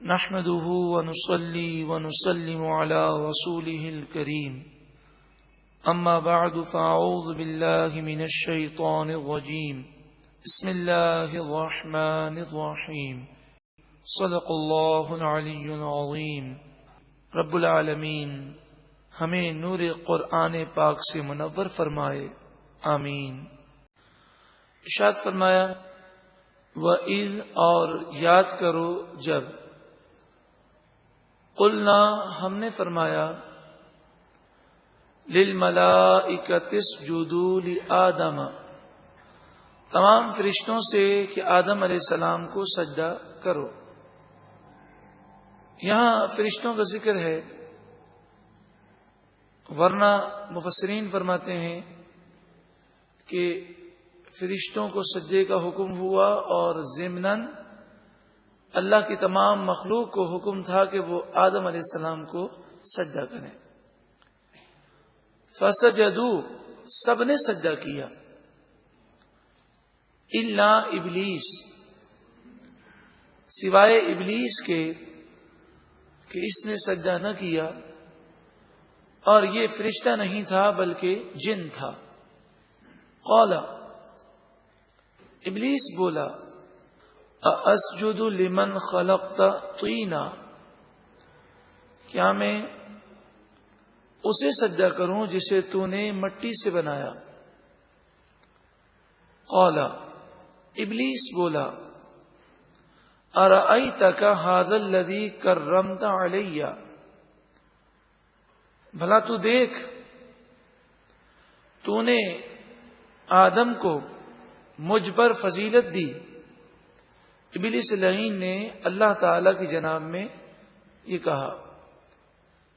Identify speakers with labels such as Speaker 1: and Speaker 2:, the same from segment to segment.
Speaker 1: نحمده ونصلي ونسلم على رسوله الكريم أما بعد فأعوذ بالله من الشيطان الرجيم بسم الله الرحمن الرحيم صدق الله العلي العظيم رب العالمین ہمیں نور قرآن پاک سے منور فرمائے، آمین۔ ارشاد فرمایا وَإِذْ اور یاد کرو جب قلنا ہم نے فرمایا للملائکۃ اسجدوا لآدم تمام فرشتوں سے کہ آدم علیہ السلام کو سجدہ کرو۔ یہاں فرشتوں کا ذکر ہے، ورنہ مفسرین فرماتے ہیں کہ فرشتوں کو سجدے کا حکم ہوا اور ضمناً اللہ کی تمام مخلوق کو حکم تھا کہ وہ آدم علیہ السلام کو سجدہ کریں۔ فسجدوا سب نے سجدہ کیا الا ابلیس سوائے ابلیس کے کہ اس نے سجدہ نہ کیا، اور یہ فرشتہ نہیں تھا بلکہ جن تھا۔ قال ابلیس بولا اسجد لمن خلقت طینا کیا میں اسے سجدہ کروں جسے تو نے مٹی سے بنایا؟ قال ابلیس بولا ارأیتک ھذا الذی کرمت علی بھلا تو دیکھ تو نے آدم کو مجھ پر فضیلت دی۔ ابلیس لعین نے اللہ تعالی کی جناب میں یہ کہا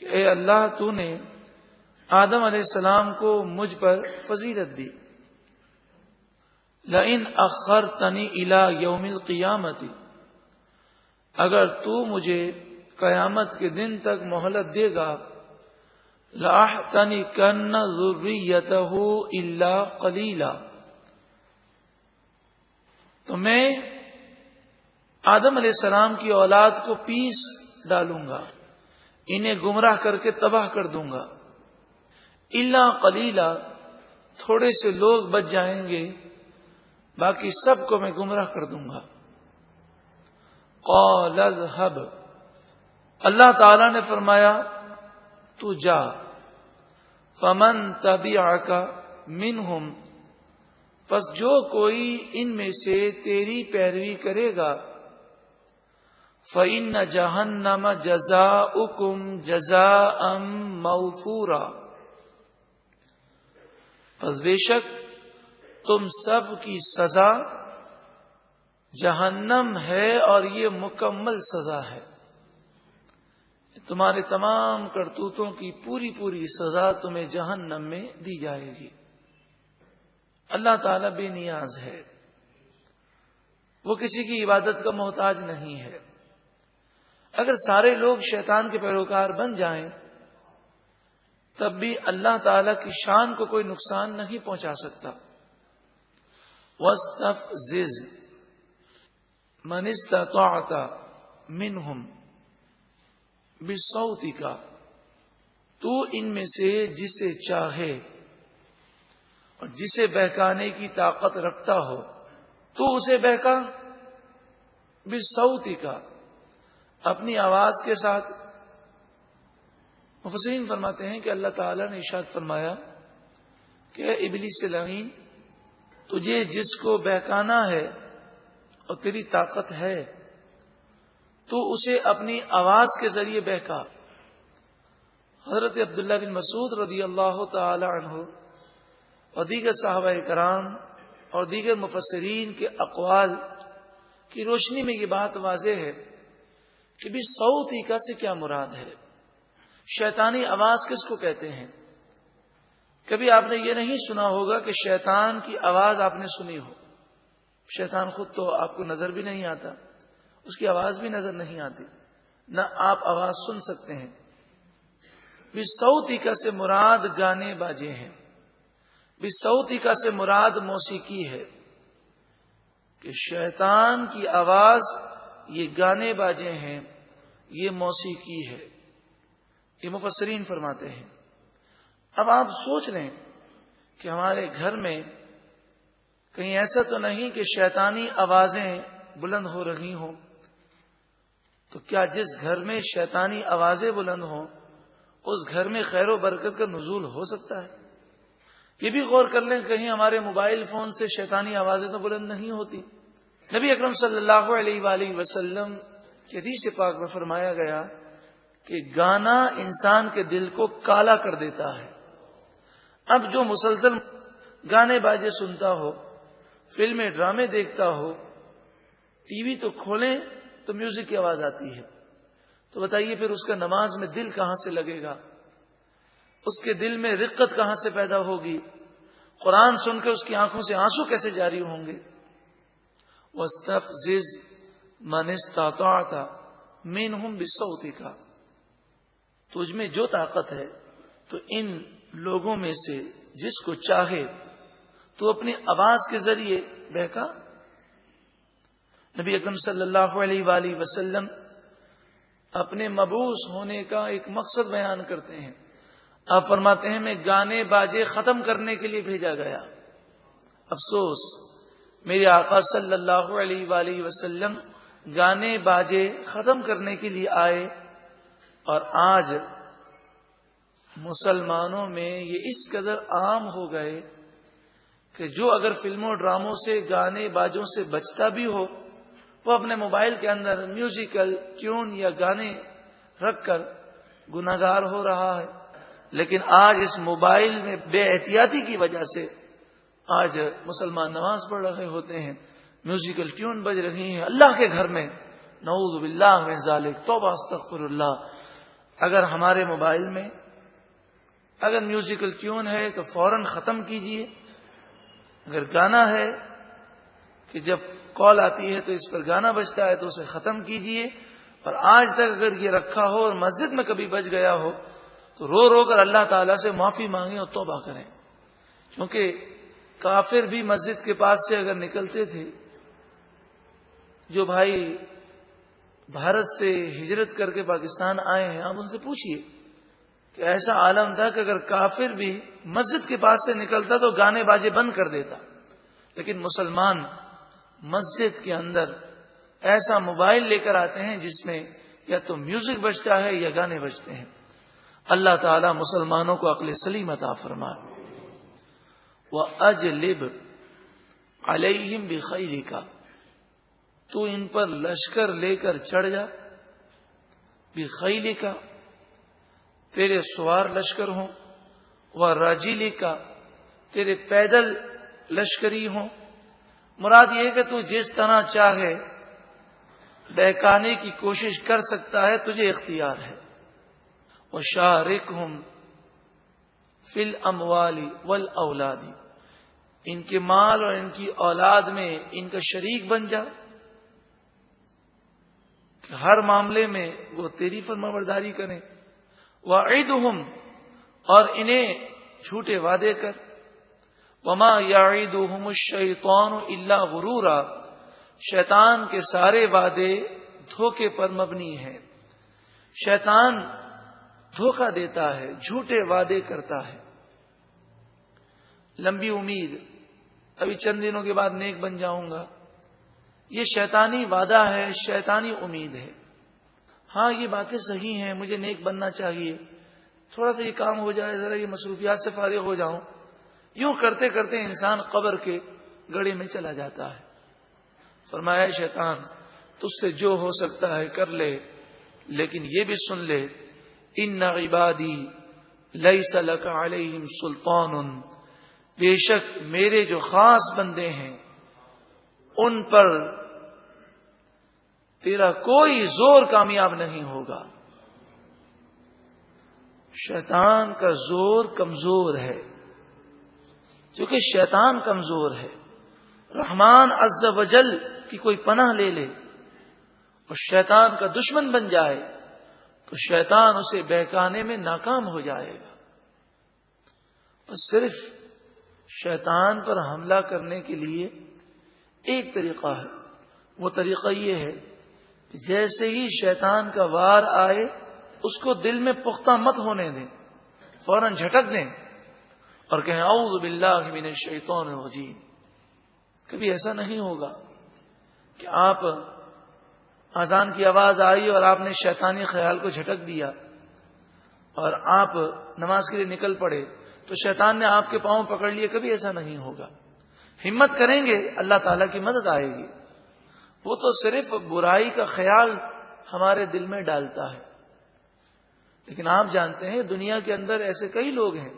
Speaker 1: کہ اے اللہ تو نے آدم علیہ السلام کو مجھ پر فضیلت دی۔ لئن اخرتنی الی یوم القیامت اگر تو مجھے قیامت کے دن تک مہلت دے گا لأحتنکن ذریتہ الا قلیلا تو میں آدم علیہ السلام کی اولاد کو پیس ڈالوں گا، انہیں گمراہ کر کے تباہ کر دوں گا۔ الا قلیلا تھوڑے سے لوگ بچ جائیں گے، باقی سب کو میں گمراہ کر دوں گا۔ قال اذهب اللہ تعالی نے فرمایا تو جا، فمن تبعک منہم پس جو کوئی ان میں سے تیری پیروی کرے گا فإن جہنم جزاؤکم جزاء موفورا پس بے شک تم سب کی سزا جہنم ہے، اور یہ مکمل سزا ہے۔ تمہارے تمام کرتوتوں کی پوری پوری سزا تمہیں جہنم میں دی جائے گی۔ اللہ تعالیٰ بے نیاز ہے، وہ کسی کی عبادت کا محتاج نہیں ہے۔ اگر سارے لوگ شیطان کے پیروکار بن جائیں تب بھی اللہ تعالیٰ کی شان کو کوئی نقصان نہیں پہنچا سکتا۔ وَاسْتَفْزِزْ مَنِ اسْتَطَعْتَ مِنْهُمْ بِصَوْتِكَ تو ان میں سے جسے چاہے اور جسے بہکانے کی طاقت رکھتا ہو تو اسے بہکا بِصَوْتِكَ اپنی آواز کے ساتھ۔ مفسرین فرماتے ہیں کہ اللہ تعالیٰ نے ارشاد فرمایا کہ اے ابلیس لعین تجھے جس کو بہکانا ہے اور تیری طاقت ہے تو اسے اپنی آواز کے ذریعے بہکا۔ حضرت عبداللہ بن مسعود رضی اللہ تعالی عنہ اور دیگر صحابہ کرام اور دیگر مفسرین کے اقوال کی روشنی میں یہ بات واضح ہے کہ بھی صوتی کا سے کیا مراد ہے، شیطانی آواز کس کو کہتے ہیں؟ کبھی آپ نے یہ نہیں سنا ہوگا کہ شیطان کی آواز آپ نے سنی ہو۔ شیطان خود تو آپ کو نظر بھی نہیں آتا، اس کی آواز بھی نظر نہیں آتی، نہ آپ آواز سن سکتے ہیں۔ بھی صوتی کا سے مراد گانے باجے ہیں، بھی صوتی کا سے مراد موسیقی ہے کہ شیطان کی آواز یہ گانے باجے ہیں یہ موسیقی ہے، یہ مفسرین فرماتے ہیں۔ اب آپ سوچ لیں کہ ہمارے گھر میں کہیں ایسا تو نہیں کہ شیطانی آوازیں بلند ہو رہی ہوں، تو کیا جس گھر میں شیطانی آوازیں بلند ہوں اس گھر میں خیر و برکت کا نزول ہو سکتا ہے؟ یہ بھی غور کر لیں کہیں ہمارے موبائل فون سے شیطانی آوازیں تو بلند نہیں ہوتی۔ نبی اکرم صلی اللہ علیہ وآلہ وسلم کی حدیث پاک میں فرمایا گیا کہ گانا انسان کے دل کو کالا کر دیتا ہے۔ اب جو مسلسل گانے باجے سنتا ہو، فلمیں ڈرامے دیکھتا ہو، ٹی وی تو کھولیں تو میوزک کی آواز آتی ہے، تو بتائیے پھر اس کا نماز میں دل کہاں سے لگے گا؟ اس کے دل میں رقت کہاں سے پیدا ہوگی؟ قرآن سن کے اس کی آنکھوں سے آنسو کیسے جاری ہوں گے؟ وَاسْتَفْزِزْ مَنِ اسْتَطَعْتَ مِنْهُمْ بِصَوْتِكَ، تجھ میں جو طاقت ہے تو ان لوگوں میں سے جس کو چاہے تو اپنی آواز کے ذریعے بہکا۔ نبی اکرم صلی اللہ علیہ وآلہ وسلم اپنے مبعوث ہونے کا ایک مقصد بیان کرتے ہیں۔ آپ فرماتے ہیں میں گانے باجے ختم کرنے کے لیے بھیجا گیا۔ افسوس، میرے آقا صلی اللہ علیہ وآلہ وسلم گانے باجے ختم کرنے کے لیے آئے، اور آج مسلمانوں میں یہ اس قدر عام ہو گئے کہ جو اگر فلموں ڈراموں سے گانے باجوں سے بچتا بھی ہو وہ اپنے موبائل کے اندر میوزیکل ٹیون یا گانے رکھ کر گناہگار ہو رہا ہے۔ لیکن آج اس موبائل میں بے احتیاطی کی وجہ سے آج مسلمان نماز پڑھ رہے ہوتے ہیں، میوزیکل ٹیون بج رہی ہیں اللہ کے گھر میں، نعوذ باللہ من ذالک، توبہ استغفر اللہ۔ اگر ہمارے موبائل میں اگر میوزیکل ٹیون ہے تو فوراً ختم کیجئے، اگر گانا ہے کہ جب کال آتی ہے تو اس پر گانا بجتا ہے تو اسے ختم کیجئے، اور آج تک اگر یہ رکھا ہو اور مسجد میں کبھی بج گیا ہو تو رو رو کر اللہ تعالیٰ سے معافی مانگیں اور توبہ کریں، کیونکہ کافر بھی مسجد کے پاس سے اگر نکلتے تھے، جو بھائی بھارت سے ہجرت کر کے پاکستان آئے ہیں آپ ان سے پوچھئے کہ ایسا عالم تھا کہ اگر کافر بھی مسجد کے پاس سے نکلتا تو گانے باجے بند کر دیتا، لیکن مسلمان مسجد کے اندر ایسا موبائل لے کر آتے ہیں جس میں یا تو میوزک بجتا ہے یا گانے بجتے ہیں۔ اللہ تعالی مسلمانوں کو عقل سلیم عطا فرمائے۔ وَأَجْلِبْ عَلَيْهِمْ بِخَيْلِكَ، تو ان پر لشکر لے کر چڑھ جا، بِخَيْلِكَ، تیرے سوار لشکر ہوں، وَرَجِلِكَ، تیرے پیدل لشکری ہوں۔ مراد یہ ہے کہ تو جس طرح چاہے بہکانے کی کوشش کر سکتا ہے، تجھے اختیار ہے۔ وَشَارِكْهُمْ فِي الْأَمْوَالِ وَالْأَوْلَادِ، ان کے مال اور ان کی اولاد میں ان کا شریک بن جا، کہ ہر معاملے میں وہ تیری فرمانبرداری کریں۔ وَعِدْهُمْ، اور انہیں جھوٹے وعدے کر۔ وَمَا يَعِدُهُمُ الشَّيْطَانُ إِلَّا غُرُورًا، شیطان کے سارے وعدے دھوکے پر مبنی ہیں۔ شیطان دھوکہ دیتا ہے، جھوٹے وعدے کرتا ہے۔ لمبی امید، ابھی چند دنوں کے بعد نیک بن جاؤں گا، یہ شیطانی وعدہ ہے، شیطانی امید ہے۔ ہاں یہ باتیں صحیح ہیں، مجھے نیک بننا چاہیے، تھوڑا سا یہ کام ہو جائے، ذرا یہ مصروفیات سے فارغ ہو جاؤں، یوں کرتے کرتے انسان قبر کے گڑھے میں چلا جاتا ہے۔ فرمایا شیطان تجھ سے جو ہو سکتا ہے کر لے، لیکن یہ بھی سن لے، ان عبادی لیس لک علیہم سلطان، بے شک میرے جو خاص بندے ہیں ان پر تیرا کوئی زور کامیاب نہیں ہوگا۔ شیطان کا زور کمزور ہے، کیونکہ شیطان کمزور ہے۔ رحمان عز و جل کی کوئی پناہ لے لے اور شیطان کا دشمن بن جائے تو شیطان اسے بہکانے میں ناکام ہو جائے گا۔ اور صرف شیطان پر حملہ کرنے کے لیے ایک طریقہ ہے، وہ طریقہ یہ ہے جیسے ہی شیطان کا وار آئے اس کو دل میں پختہ مت ہونے دیں، فوراً جھٹک دیں اور کہیں اعوذ باللہ من الشیطان الرجیم۔ کبھی ایسا نہیں ہوگا کہ آپ اذان کی آواز آئی اور آپ نے شیطانی خیال کو جھٹک دیا اور آپ نماز کے لیے نکل پڑے تو شیطان نے آپ کے پاؤں پکڑ لیے، کبھی ایسا نہیں ہوگا۔ ہمت کریں گے اللہ تعالیٰ کی مدد آئے گی۔ وہ تو صرف برائی کا خیال ہمارے دل میں ڈالتا ہے، لیکن آپ جانتے ہیں دنیا کے اندر ایسے کئی لوگ ہیں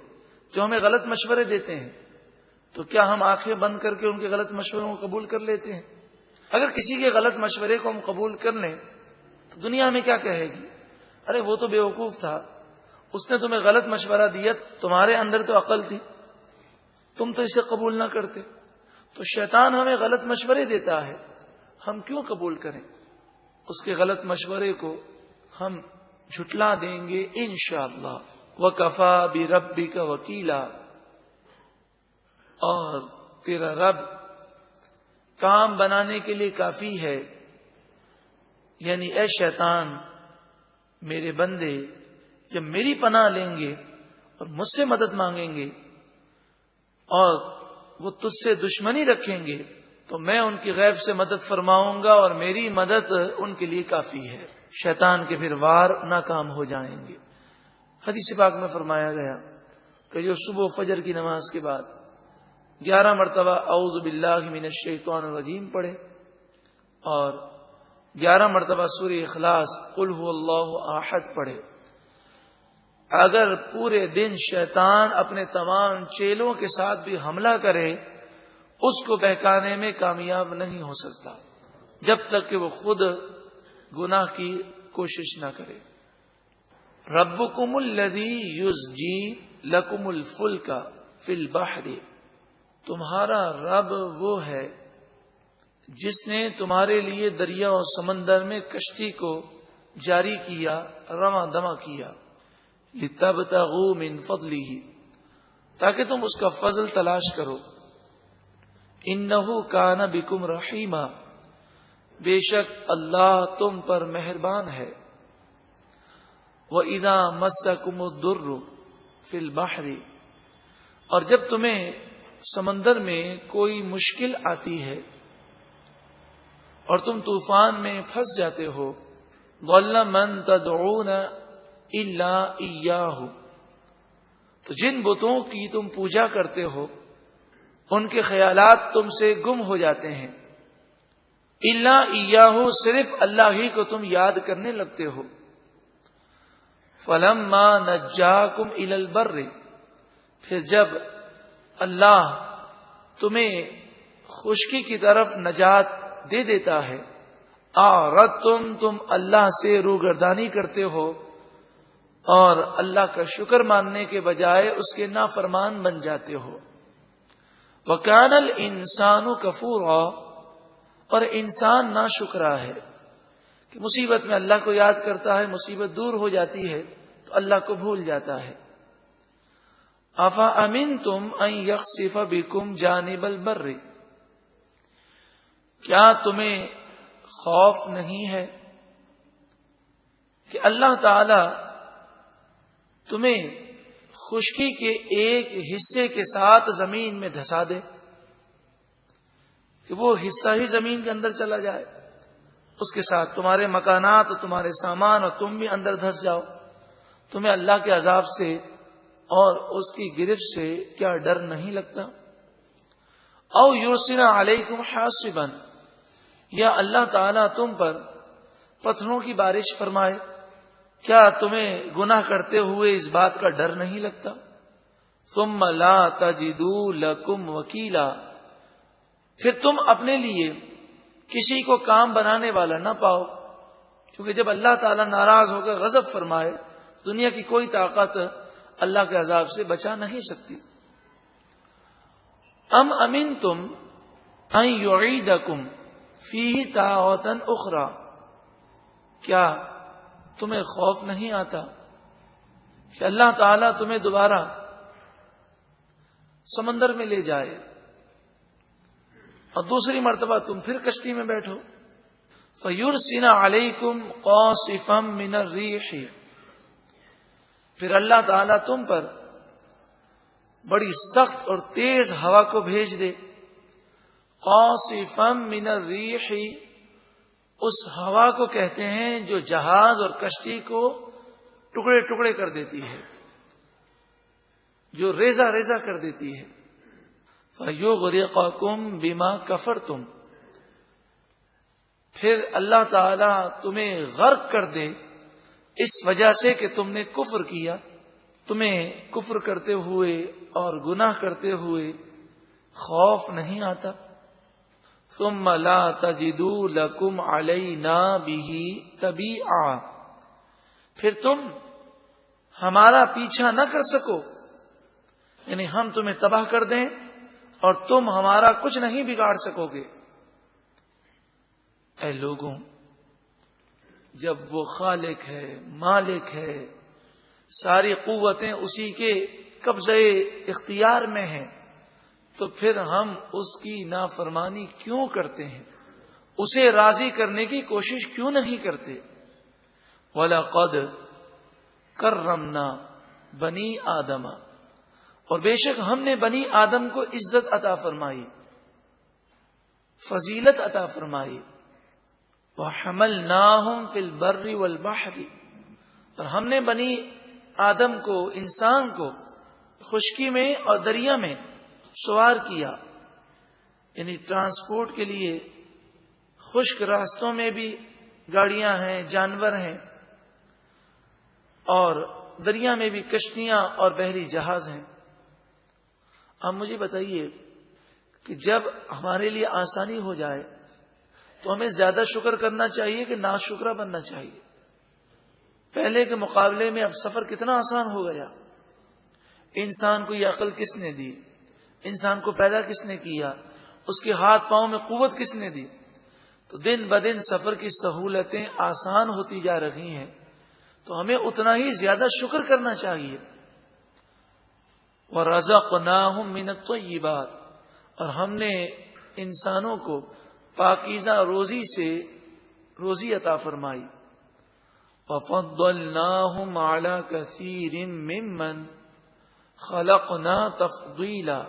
Speaker 1: جو ہمیں غلط مشورے دیتے ہیں، تو کیا ہم آنکھیں بند کر کے ان کے غلط مشوروں کو قبول کر لیتے ہیں؟ اگر کسی کے غلط مشورے کو ہم قبول کر لیں تو دنیا ہمیں کیا کہے گی؟ ارے وہ تو بیوقوف تھا، اس نے تمہیں غلط مشورہ دیا، تمہارے اندر تو عقل تھی، تم تو اسے قبول نہ کرتے۔ تو شیطان ہمیں غلط مشورے دیتا ہے، ہم کیوں قبول کریں؟ اس کے غلط مشورے کو ہم جھٹلا دیں گے انشاءاللہ۔ وَكَفَى بِرَبِّكَ وَكِيلًا، اور تیرا رب کام بنانے کے لیے کافی ہے۔ یعنی اے شیطان، میرے بندے جب میری پناہ لیں گے اور مجھ سے مدد مانگیں گے اور وہ تجھ سے دشمنی رکھیں گے تو میں ان کی غیب سے مدد فرماؤں گا اور میری مدد ان کے لیے کافی ہے۔ شیطان کے پھر وار ناکام ہو جائیں گے۔ حدیث پاک میں فرمایا گیا کہ جو صبح فجر کی نماز کے بعد 11 مرتبہ اعوذ باللہ من الشیطان الرجیم پڑھے اور 11 مرتبہ سورہ اخلاص قل هو اللہ احد پڑھے، اگر پورے دن شیطان اپنے تمام چیلوں کے ساتھ بھی حملہ کرے اس کو بہکانے میں کامیاب نہیں ہو سکتا جب تک کہ وہ خود گناہ کی کوشش نہ کرے۔ ربکم الذی یزجی لکم الفلک فی البحر، تمہارا رب وہ ہے جس نے تمہارے لیے دریا اور سمندر میں کشتی کو جاری کیا، رواں دواں کیا، لتبتغوا من فضلہ، تاکہ تم اس کا فضل تلاش کرو۔ انہ کان بکم رحیما، بے شک اللہ تم پر مہربان ہے۔ وَإِذَا مَسَّكُمُ الضُّرُّ فِي الْبَحْرِ، اور جب تمہیں سمندر میں کوئی مشکل آتی ہے اور تم طوفان میں پھنس جاتے ہو، ضَلَّ مَن تَدْعُونَ إِلَّا إِيَّاهُ، تو جن بتوں کی تم پوجا کرتے ہو ان کے خیالات تم سے گم ہو جاتے ہیں، إِلَّا إِيَّاهُ، صرف اللہ ہی کو تم یاد کرنے لگتے ہو۔ فَلَمَّا نَجَّاكُمْ إِلَى الْبَرِّ، پھر جب اللہ تمہیں خشکی کی طرف نجات دے دیتا ہے، أَعْرَضْتُمْ، تم اللہ سے روگردانی کرتے ہو اور اللہ کا شکر ماننے کے بجائے اس کے نافرمان بن جاتے ہو۔ وَكَانَ الْإِنسَانُ كَفُورًا، اور انسان ناشکرا ہے کہ مصیبت میں اللہ کو یاد کرتا ہے، مصیبت دور ہو جاتی ہے تو اللہ کو بھول جاتا ہے۔ أَفَأَمِنْتُمْ أَنْ يَخْسِفَ بِكُمْ جَانِبَ الْبَرِّ، کیا تمہیں خوف نہیں ہے کہ اللہ تعالی تمہیں خشکی کے ایک حصے کے ساتھ زمین میں دھسا دے، کہ وہ حصہ ہی زمین کے اندر چلا جائے، اس کے ساتھ تمہارے مکانات اور تمہارے سامان اور تم بھی اندر دھس جاؤ؟ تمہیں اللہ کے عذاب سے اور اس کی گرفت سے کیا ڈر نہیں لگتا؟ او یرسل علیکم حاصبا، یا اللہ تعالیٰ تم پر پتھروں کی بارش فرمائے، کیا تمہیں گناہ کرتے ہوئے اس بات کا ڈر نہیں لگتا؟ ثم لا تجدوا لکم وکیلا، پھر تم اپنے لیے کسی کو کام بنانے والا نہ پاؤ، کیونکہ جب اللہ تعالیٰ ناراض ہو کر غضب فرمائے دنیا کی کوئی طاقت اللہ کے عذاب سے بچا نہیں سکتی۔ ام امنتم ان یعیدکم فیہ تارۃ اخری، کیا تمہیں خوف نہیں آتا کہ اللہ تعالیٰ تمہیں دوبارہ سمندر میں لے جائے اور دوسری مرتبہ تم پھر کشتی میں بیٹھو؟ فَيُرْسِلَ عَلَيْكُمْ قَاصِفًا مِّنَ الرِّيحِ، پھر اللہ تعالیٰ تم پر بڑی سخت اور تیز ہوا کو بھیج دے. قاصفا من الریح، اس ہوا کو کہتے ہیں جو جہاز اور کشتی کو ٹکڑے ٹکڑے کر دیتی ہے، جو ریزہ ریزہ کر دیتی ہے. فَيُغْرِقَكُمْ بِمَا كَفَرْتُمْ، پھر اللہ تعالیٰ تمہیں غرق کر دے اس وجہ سے کہ تم نے کفر کیا. تمہیں کفر کرتے ہوئے اور گناہ کرتے ہوئے خوف نہیں آتا. ثم لا تجدوا لكم علينا به تبيعا، پھر تم ہمارا پیچھا نہ کر سکو، یعنی ہم تمہیں تباہ کر دیں اور تم ہمارا کچھ نہیں بگاڑ سکو گے. اے لوگوں، جب وہ خالق ہے، مالک ہے، ساری قوتیں اسی کے قبضے اختیار میں ہیں، تو پھر ہم اس کی نافرمانی کیوں کرتے ہیں؟ اسے راضی کرنے کی کوشش کیوں نہیں کرتے؟ وَلَقَدْ كَرَّمْنَا بَنِي آدَمَ، اور بے شک ہم نے بنی آدم کو عزت عطا فرمائی، فضیلت عطا فرمائی. وَحَمَلْنَاهُمْ فِي الْبَرِّ وَالْبَحْرِ، اور ہم نے بنی آدم کو، انسان کو، خشکی میں اور دریا میں سوار کیا، یعنی ٹرانسپورٹ کے لیے خشک راستوں میں بھی گاڑیاں ہیں، جانور ہیں، اور دریا میں بھی کشتیاں اور بحری جہاز ہیں. اب مجھے بتائیے کہ جب ہمارے لیے آسانی ہو جائے تو ہمیں زیادہ شکر کرنا چاہیے کہ ناشکرا بننا چاہیے؟ پہلے کے مقابلے میں اب سفر کتنا آسان ہو گیا. انسان کو یہ عقل کس نے دی؟ انسان کو پیدا کس نے کیا؟ اس کے ہاتھ پاؤں میں قوت کس نے دی؟ تو دن بدن سفر کی سہولتیں آسان ہوتی جا رہی ہیں، تو ہمیں اتنا ہی زیادہ شکر کرنا چاہیے. وَرَزَقْنَاهُمْ مِنَ الطَّيِّبَاتِ، اور ہم نے انسانوں کو پاکیزہ روزی سے روزی عطا فرمائی. وَفَضَّلْنَاهُمْ عَلَى كَثِيرٍ مِّمَّنْ خَلَقْنَا تَفْضِيلًا،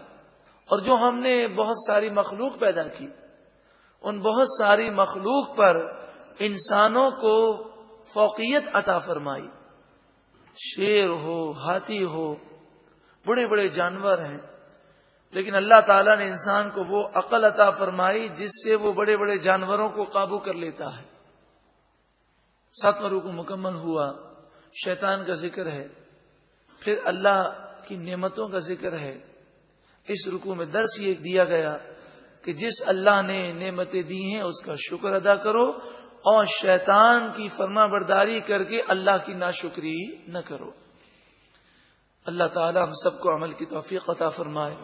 Speaker 1: اور جو ہم نے بہت ساری مخلوق پیدا کی، ان بہت ساری مخلوق پر انسانوں کو فوقیت عطا فرمائی. شیر ہو، ہاتھی ہو، بڑے بڑے جانور ہیں، لیکن اللہ تعالیٰ نے انسان کو وہ عقل عطا فرمائی جس سے وہ بڑے بڑے جانوروں کو قابو کر لیتا ہے. 7واں رکوع مکمل ہوا، شیطان کا ذکر ہے، پھر اللہ کی نعمتوں کا ذکر ہے. اس رکوع میں درس یہ دیا گیا کہ جس اللہ نے نعمتیں دی ہیں اس کا شکر ادا کرو، اور شیطان کی فرما برداری کر کے اللہ کی ناشکری نہ کرو. اللہ تعالی ہم سب کو عمل کی توفیق عطا فرمائے.